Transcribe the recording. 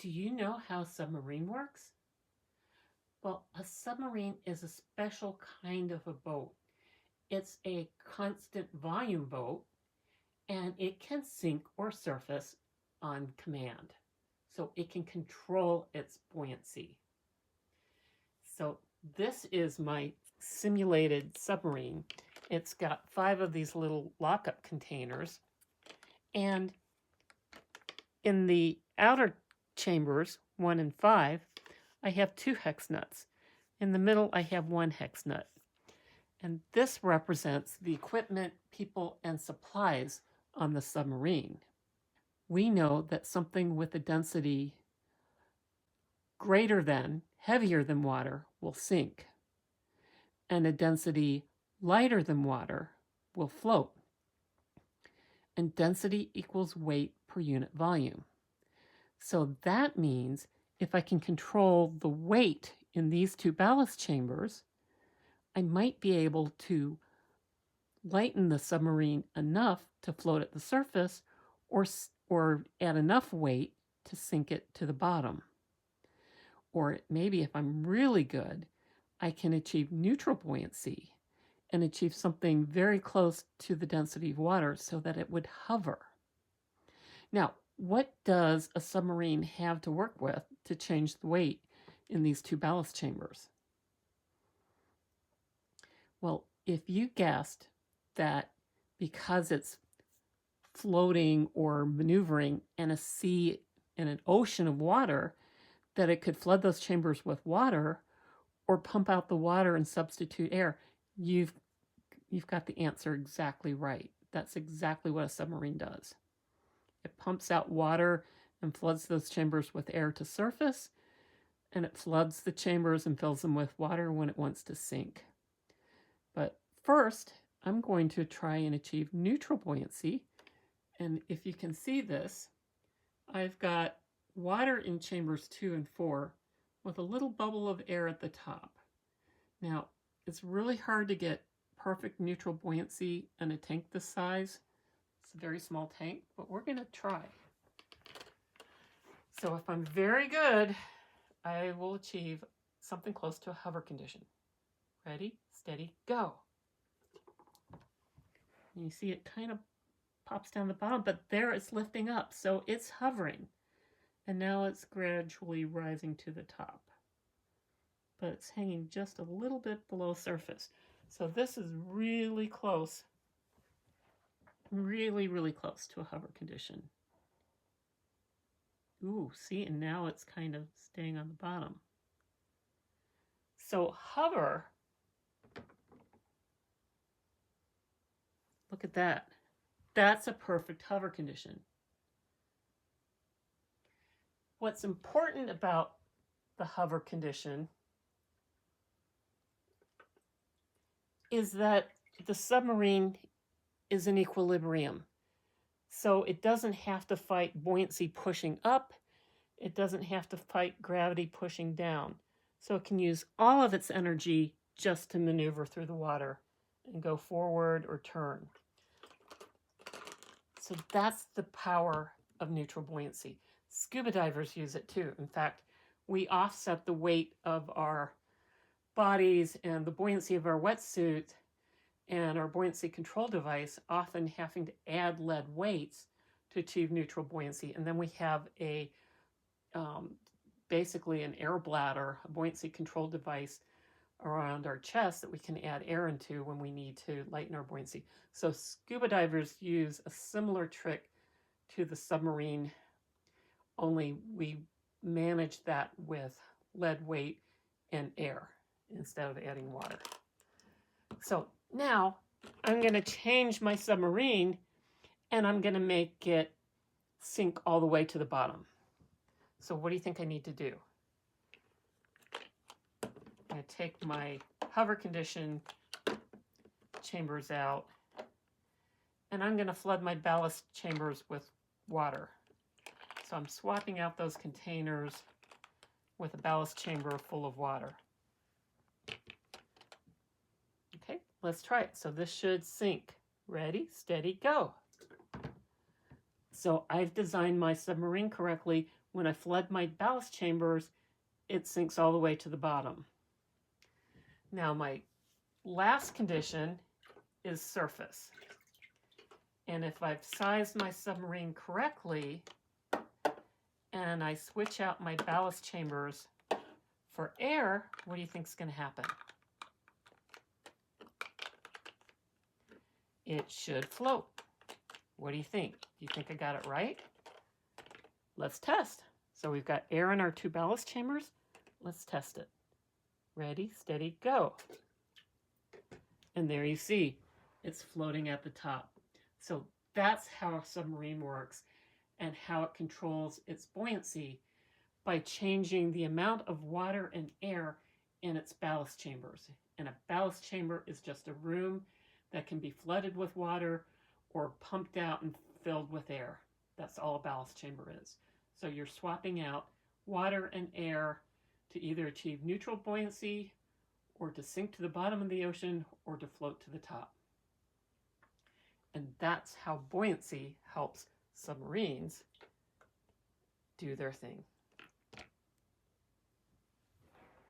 Do you know how a submarine works? Well, a submarine is a special kind of a boat. It's a constant volume boat and it can sink or surface on command. So it can control its buoyancy. So this is my simulated submarine. It's got 5 of these little lockup containers. And in the outer chambers, 1 and 5, I have 2 hex nuts. In the middle, I have 1 hex nut. And this represents the equipment, people, and supplies on the submarine. We know that something with a density greater than, heavier than water will sink, and a density lighter than water will float. And density equals weight per unit volume. So that means if I can control the weight in these 2 ballast chambers, I might be able to lighten the submarine enough to float at the surface or add enough weight to sink it to the bottom. Or maybe if I'm really good, I can achieve neutral buoyancy and achieve something very close to the density of water so that it would hover. Now, what does a submarine have to work with to change the weight in these 2 ballast chambers? Well, if you guessed that because it's floating or maneuvering in a sea, in an ocean of water, that it could flood those chambers with water or pump out the water and substitute air, you've got the answer exactly right. That's exactly what a submarine does. It pumps out water and floods those chambers with air to surface, and it floods the chambers and fills them with water when it wants to sink. But first, I'm going to try and achieve neutral buoyancy. And if you can see this, I've got water in chambers 2 and 4 with a little bubble of air at the top. Now, it's really hard to get perfect neutral buoyancy in a tank this size. It's a very small tank, but we're going to try. So if I'm very good, I will achieve something close to a hover condition. Ready, steady, go. And you see it kind of pops down the bottom, but there it's lifting up, so it's hovering. And now it's gradually rising to the top. But it's hanging just a little bit below surface. So this is really close, really close to a hover condition. Ooh, see, and now it's kind of staying on the bottom. So hover, look at that. That's a perfect hover condition. What's important about the hover condition is that the submarine is in equilibrium. So it doesn't have to fight buoyancy pushing up. It doesn't have to fight gravity pushing down. So it can use all of its energy just to maneuver through the water and go forward or turn. So that's the power of neutral buoyancy. Scuba divers use it too. In fact, we offset the weight of our bodies and the buoyancy of our wetsuit and our buoyancy control device, often having to add lead weights to achieve neutral buoyancy. And then we have a basically an air bladder, a buoyancy control device around our chest that we can add air into when we need to lighten our buoyancy. So scuba divers use a similar trick to the submarine, only we manage that with lead weight and air instead of adding water. So now I'm going to change my submarine and I'm going to make it sink all the way to the bottom. So what do you think I need to do? I'm going to take my hover condition chambers out and I'm going to flood my ballast chambers with water. So I'm swapping out those containers with a ballast chamber full of water. Okay, let's try it. So this should sink. Ready, steady, go. So I've designed my submarine correctly when I flood my ballast chambers, it sinks all the way to the bottom. Now my last condition is surface. And if I've sized my submarine correctly and I switch out my ballast chambers for air, what do you think is going to happen? It should float. What do you think? Do you think I got it right? Let's test. So we've got air in our 2 ballast chambers. Let's test it. Ready, steady, go. And there you see, it's floating at the top. So that's how a submarine works and how it controls its buoyancy, by changing the amount of water and air in its ballast chambers. And a ballast chamber is just a room that can be flooded with water or pumped out and filled with air. That's all a ballast chamber is. So you're swapping out water and air to either achieve neutral buoyancy, or to sink to the bottom of the ocean, or to float to the top. And that's how buoyancy helps submarines do their thing.